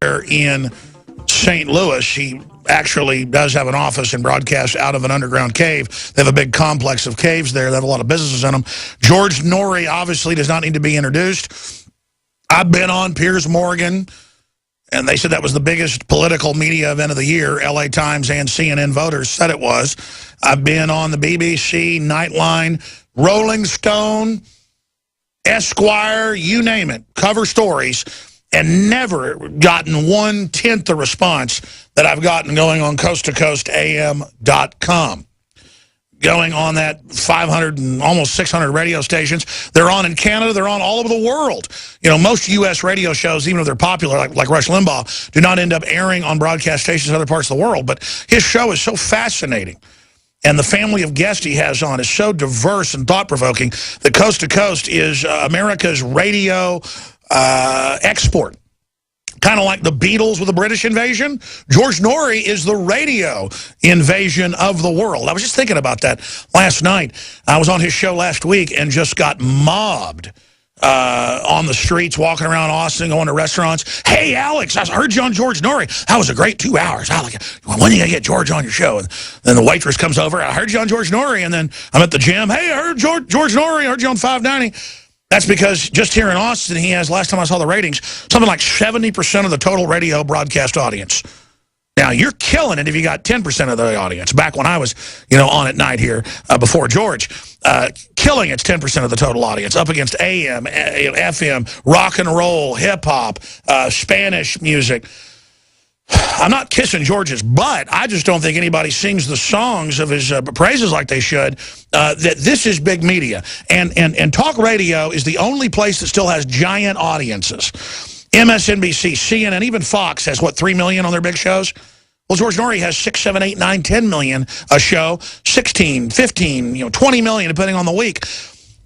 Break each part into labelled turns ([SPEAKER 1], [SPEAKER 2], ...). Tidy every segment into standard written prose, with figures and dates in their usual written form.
[SPEAKER 1] in St. Louis. He actually does have an office and broadcasts out of an underground cave. They have a big complex of caves there. They have a lot of businesses in them. George Noory obviously does not need to be introduced. I've been on Piers Morgan, and they said that was the biggest political media event of the year. LA Times and CNN voters said it was. I've been on the BBC, Nightline, Rolling Stone, Esquire, you name it, cover stories, and never gotten 1/10 the response that I've gotten going on coasttocoastam.com. Going on that 500 and almost 600 radio stations. They're on in Canada. They're on all over the world. You know, most U.S. radio shows, even if they're popular, like Rush Limbaugh, do not end up airing on broadcast stations in other parts of the world. But his show is so fascinating. And the family of guests he has on is so diverse and thought-provoking that Coast to Coast is America's radio export. Kind of like the Beatles with the British invasion. George Noory is the radio invasion of the world. I was just thinking about that last night. I was on his show last week and just got mobbed on the streets, walking around Austin, going to restaurants. Hey, Alex, I heard you on George Noory. That was a great 2 hours. When are you going to get George on your show? And then the waitress comes over. I heard you on George Noory. And then I'm at the gym. Hey, I heard George Noory. I heard you on 590. That's because just here in Austin, he has, last time I saw the ratings, something like 70% of the total radio broadcast audience. Now, you're killing it if you got 10% of the audience. Back when I was, on at night here before George, killing it's 10% of the total audience, up against AM, FM, rock and roll, hip-hop, Spanish music. I'm not kissing George's butt. I just don't think anybody sings the songs of his praises like they should. That this is big media. And talk radio is the only place that still has giant audiences. MSNBC, CNN, even Fox has, 3 million on their big shows? Well, George Noory has 6, 7, 8, 9, 10 million a show, 16, 15, 20 million, depending on the week.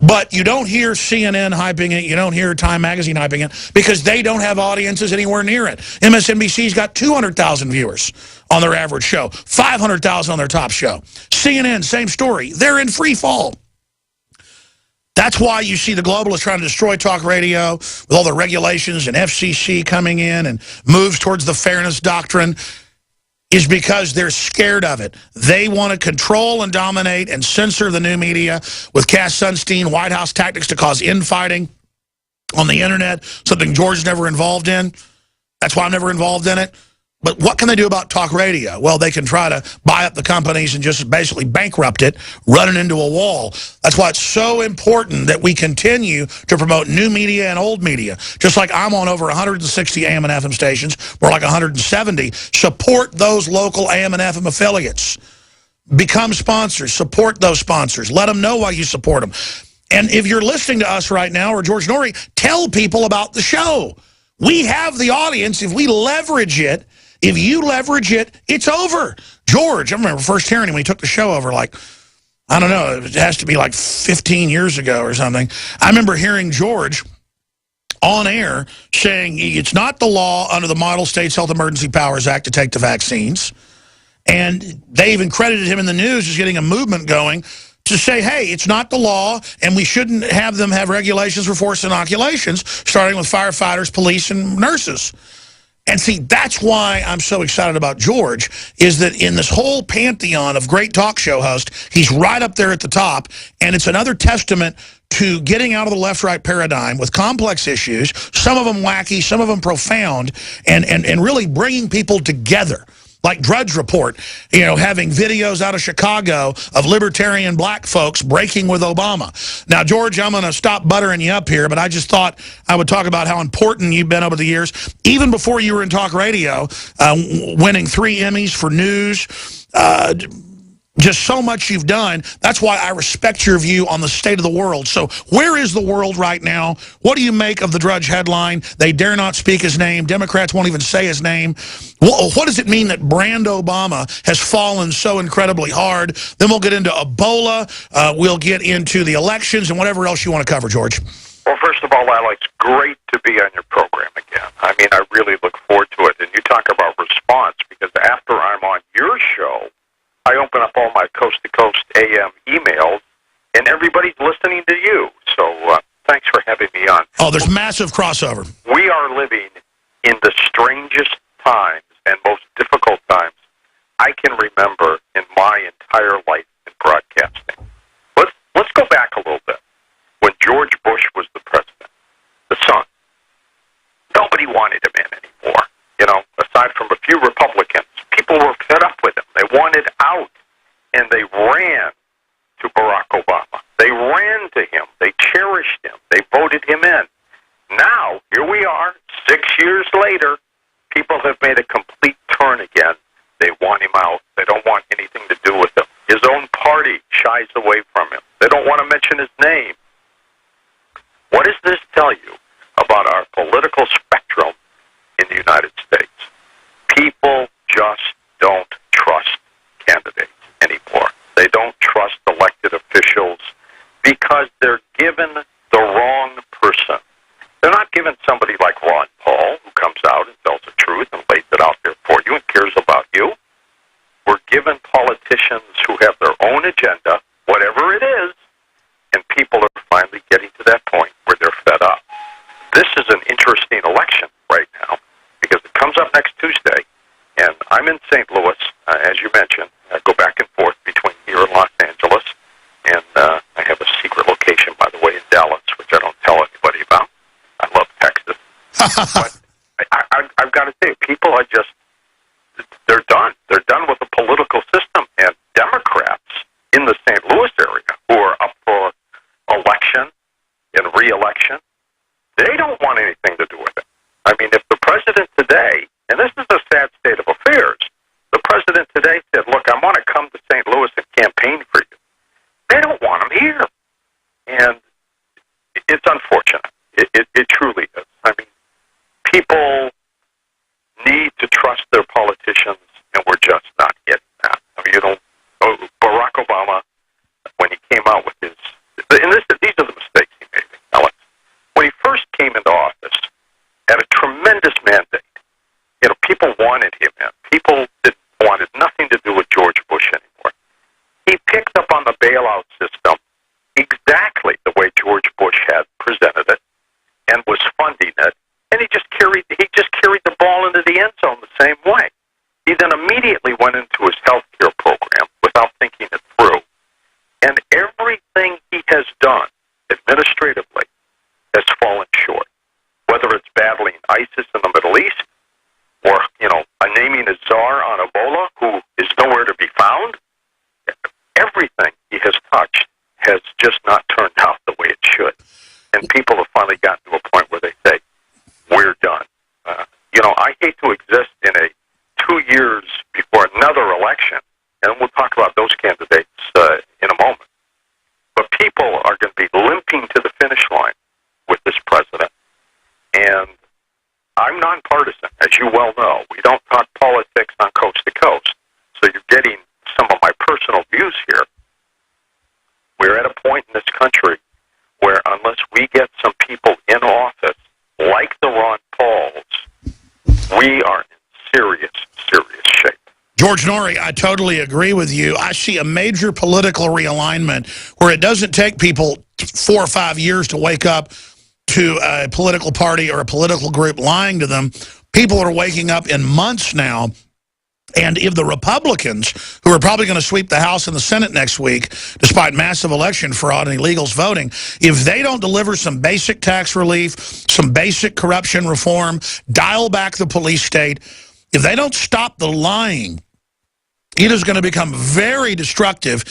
[SPEAKER 1] But you don't hear CNN hyping it. You don't hear Time Magazine hyping it because they don't have audiences anywhere near it. MSNBC's got 200,000 viewers on their average show, 500,000 on their top show. CNN, same story. They're in free fall. That's why you see the globalists trying to destroy talk radio with all the regulations and FCC coming in and moves towards the fairness doctrine. Is because they're scared of it. They want to control and dominate and censor the new media with Cass Sunstein, White House tactics to cause infighting on the internet, something George's never involved in. That's why I'm never involved in it. But what can they do about talk radio? Well, they can try to buy up the companies and just basically bankrupt it, run it into a wall. That's why it's so important that we continue to promote new media and old media. Just like I'm on over 160 AM and FM stations, more like 170. Support those local AM and FM affiliates. Become sponsors. Support those sponsors. Let them know why you support them. And if you're listening to us right now or George Noory, tell people about the show. We have the audience. If we leverage it, if you leverage it, it's over. George, I remember first hearing him when he took the show over, I don't know, it has to be 15 years ago or something. I remember hearing George on air saying it's not the law under the Model States Health Emergency Powers Act to take the vaccines. And they even credited him in the news as getting a movement going to say, hey, it's not the law, and we shouldn't have them have regulations for forced inoculations, starting with firefighters, police, and nurses. And see, that's why I'm so excited about George, is that in this whole pantheon of great talk show hosts, he's right up there at the top, and it's another testament to getting out of the left-right paradigm with complex issues, some of them wacky, some of them profound, and really bringing people together. Like Drudge Report, having videos out of Chicago of libertarian black folks breaking with Obama. Now, George, I'm going to stop buttering you up here, but I just thought I would talk about how important you've been over the years. Even before you were in talk radio, winning 3 Emmys for news, just so much you've done. That's why I respect your view on the state of the world. So where is the world right now? What do you make of the Drudge headline? They dare not speak his name. Democrats won't even say his name. What does it mean that Brand Obama has fallen so incredibly hard? Then we'll get into Ebola. We'll get into the elections and whatever else you want to cover, George.
[SPEAKER 2] Well, first of all, Alex, great to be on your program again. I mean, I really look forward to it. And you talk about response, because after I'm on your show, I open up all my coast-to-coast AM emails, and everybody's listening to you. So thanks for having me on.
[SPEAKER 1] Oh, there's massive crossover.
[SPEAKER 2] We are living in the strange strangest times and most difficult times I can remember in my entire life in broadcasting. Let's go back a little bit. When George Bush was the president, the son, nobody wanted him in anymore. You know, aside from a few Republicans, people were fed up with him. They wanted out, and they ran to Barack Obama. They ran to him. They cherished him. They voted him in. Now, here we are, 6 years later, people have made a complete turn again. They want him out. They don't want anything to do with him. His own party shies away from him. They don't want to mention his name. What does this tell you about our political spectrum in the United States? People just don't trust candidates anymore. They don't trust elected officials because they're given the wrong person. They're not given somebody like Ron Paul, who comes out and tells the truth and lays it out there for you and cares about you. We're given politicians who have their own agenda, whatever it is, and people are finally getting to that point where they're fed up. This is an interesting election right now because it comes up next Tuesday, and I'm in St. Louis, as you mentioned. I go back and forth between here and Los Angeles, and I have a secret location, by the way, in Dallas, which I don't tell anybody about. I love Texas. But I've got to say, people are just, they're done. They're done with the political system, and Democrats in the St. Louis area who are up for election and re-election, they don't want anything to do with it. I mean, if the president today, and this is a sad state of affairs, the president today said, look, I want to come to St. Louis and campaign for you. They don't want him here. And it's unfortunate. It truly is. I mean, people need to trust their politicians, and we're just not getting that. I mean, you know, Barack Obama, when he came out with his, and these are the mistakes he made, Alex. When he first came into office, had a tremendous mandate. You know, people wanted him in. People wanted nothing to do with George Bush anymore. He picked up on the bailout system exactly the way George Bush had presented it and was funding it, and he just carried the ball into the end zone the same way. He then immediately went into his health care program without thinking it through. And everything he has done administratively has fallen short, whether it's battling ISIS in the Middle East or, you know, naming a czar on Ebola who is nowhere to be found. Everything he has touched has just not turned out the way it should. And people have finally gotten to a point where they say, we're done. You know, I hate to exist in a 2 years before another election, and we'll talk about those candidates in a moment. But people are going to be limping to the finish line with this president. And I'm nonpartisan, as you well know. We don't talk politics on Coast to Coast. So you're getting some of my personal views here. We're at a point in this country where unless we get some people in office, like the Ron Pauls, we are in serious, serious shape.
[SPEAKER 1] George Noory, I totally agree with you. I see a major political realignment where it doesn't take people 4 or 5 years to wake up to a political party or a political group lying to them. People are waking up in months now. And if the Republicans, who are probably going to sweep the House and the Senate next week, despite massive election fraud and illegals voting, if they don't deliver some basic tax relief, some basic corruption reform, dial back the police state, if they don't stop the lying, it is going to become very destructive.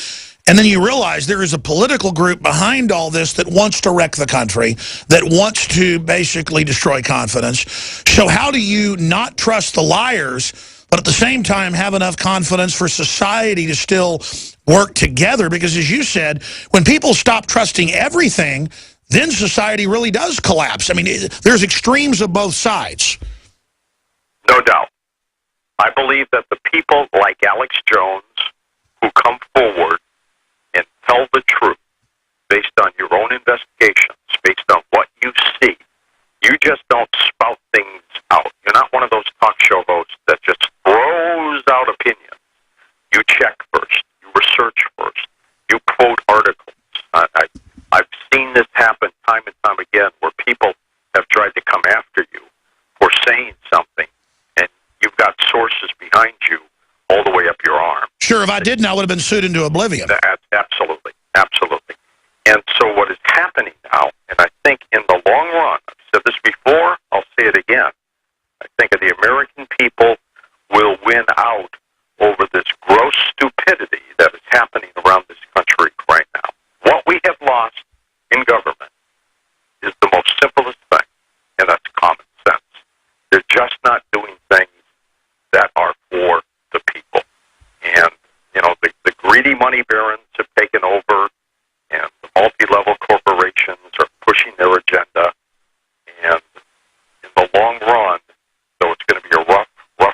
[SPEAKER 1] And then you realize there is a political group behind all this that wants to wreck the country, that wants to basically destroy confidence. So how do you not trust the liars, but at the same time have enough confidence for society to still work together? Because as you said, when people stop trusting everything, then society really does collapse. I mean, there's extremes of both sides.
[SPEAKER 2] No doubt. I believe that the people like Alex Jones who come forward and tell the truth based on your own investigations, based on what you see, you just don't spout things out. You're not one of those talk show hosts that just throws out opinions. You check first. You research first. You quote articles. I've seen this happen time and time again where people have tried to come after you for saying something, resources behind you all the way up your arm.
[SPEAKER 1] Sure, if I didn't, I would have been sued into oblivion.
[SPEAKER 2] Absolutely, absolutely. And so what is happening now, and I think in the long run, I've said this before, I'll say it again, I think the American people will win out over this gross stupidity that is happening around this country right now. What we have lost in government is the most simplest thing, and that's common sense. They're just not doing things that are for the people. And, you know, the greedy money barons have taken over, and the multi-level corporations are pushing their agenda. And in the long run, though it's going to be a rough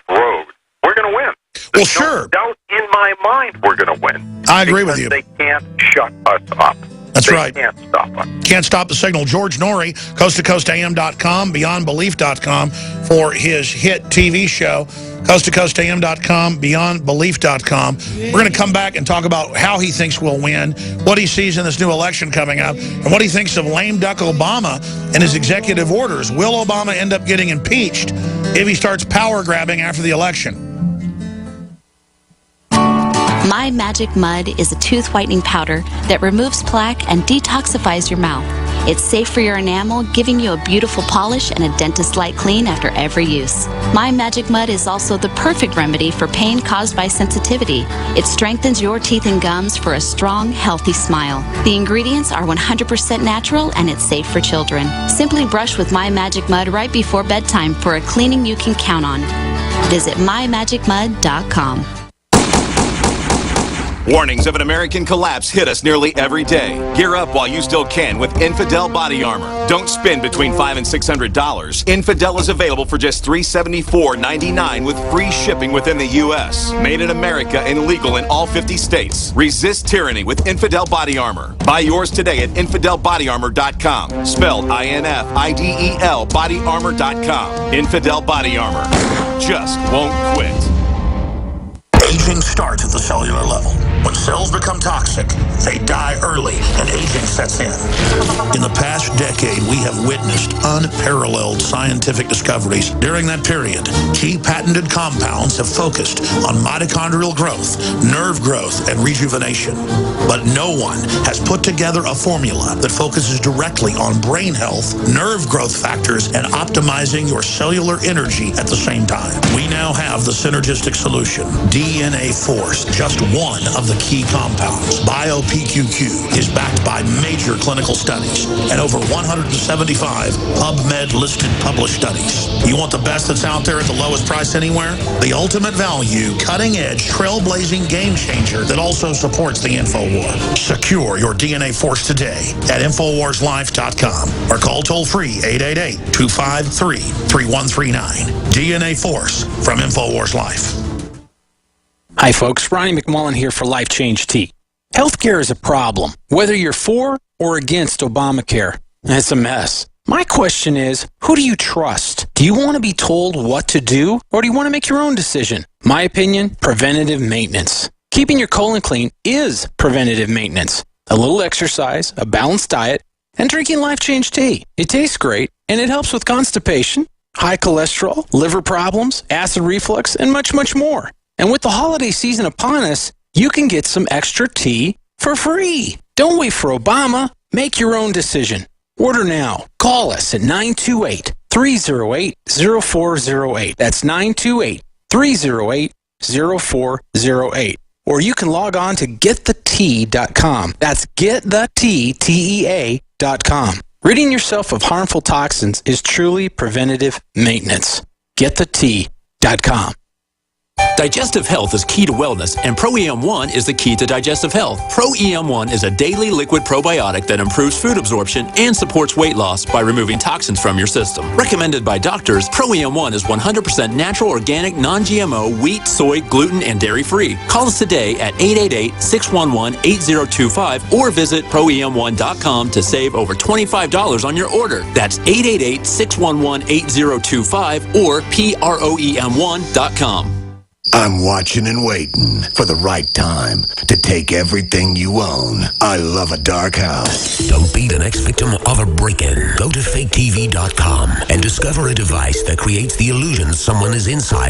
[SPEAKER 2] road, we're going to win.
[SPEAKER 1] Well, sure.
[SPEAKER 2] No doubt in my mind we're going to win.
[SPEAKER 1] I agree with you.
[SPEAKER 2] They can't shut us up.
[SPEAKER 1] That's right.
[SPEAKER 2] They can't stop us.
[SPEAKER 1] Can't stop the signal. George Noory, coasttocoastam.com, beyondbelief.com for his hit TV show, coasttocoastam.com, beyondbelief.com. We're going to come back and talk about how he thinks we'll win, what he sees in this new election coming up, and what he thinks of lame duck Obama and his executive orders. Will Obama end up getting impeached if he starts power grabbing after the election?
[SPEAKER 3] My Magic Mud is a tooth whitening powder that removes plaque and detoxifies your mouth. It's safe for your enamel, giving you a beautiful polish and a dentist-like clean after every use. My Magic Mud is also the perfect remedy for pain caused by sensitivity. It strengthens your teeth and gums for a strong, healthy smile. The ingredients are 100% natural and it's safe for children. Simply brush with My Magic Mud right before bedtime for a cleaning you can count on. Visit mymagicmud.com.
[SPEAKER 4] Warnings of an American collapse hit us nearly every day. Gear up while you still can with Infidel Body Armor. Don't spend between $500 and $600. Infidel is available for just $374.99 with free shipping within the U.S. Made in America and legal in all 50 states. Resist tyranny with Infidel Body Armor. Buy yours today at InfidelBodyArmor.com. Spelled I-N-F-I-D-E-L BodyArmor.com. Infidel Body Armor. Just won't quit.
[SPEAKER 1] Aging starts at the cellular level. When cells become toxic, they die early and aging sets in. In the past decade, we have witnessed unparalleled scientific discoveries. During that period, key patented compounds have focused on mitochondrial growth, nerve growth, and rejuvenation. But no one has put together a formula that focuses directly on brain health, nerve growth factors, and optimizing your cellular energy at the same time. We now have the synergistic solution, DNA Force, just one of the key compounds. BioPQQ is backed by major clinical studies and over 175 PubMed-listed published studies. You want the best that's out there at the lowest price anywhere? The ultimate value, cutting-edge, trailblazing game changer that also supports the InfoWar. Secure your DNA Force today at InfoWarsLife.com or call toll-free 888-253-3139. DNA Force from InfoWars Life.
[SPEAKER 5] Hi folks, Ronnie McMullen here for Life Change Tea. Healthcare is a problem, whether you're for or against Obamacare. It's a mess. My question is, who do you trust? Do you want to be told what to do, or do you want to make your own decision? My opinion, preventative maintenance. Keeping your colon clean is preventative maintenance. A little exercise, a balanced diet, and drinking Life Change Tea. It tastes great, and it helps with constipation, high cholesterol, liver problems, acid reflux, and much, much more. And with the holiday season upon us, you can get some extra tea for free. Don't wait for Obama. Make your own decision. Order now. Call us at 928-308-0408. That's 928-308-0408. Or you can log on to getthetea.com. That's getthetea.com. Ridding yourself of harmful toxins is truly preventative maintenance. Getthetea.com.
[SPEAKER 6] Digestive health is key to wellness, and Pro-EM1 is the key to digestive health. Pro-EM1 is a daily liquid probiotic that improves food absorption and supports weight loss by removing toxins from your system. Recommended by doctors, Pro-EM1 is 100% natural, organic, non-GMO, wheat, soy, gluten, and dairy-free. Call us today at 888-611-8025 or visit ProEM1.com to save over $25 on your order. That's 888-611-8025 or PROEM1.com.
[SPEAKER 7] I'm watching and waiting for the right time to take everything you own. I love a dark house.
[SPEAKER 8] Don't be the next victim of a break-in. Go to faketv.com and discover a device that creates the illusion someone is inside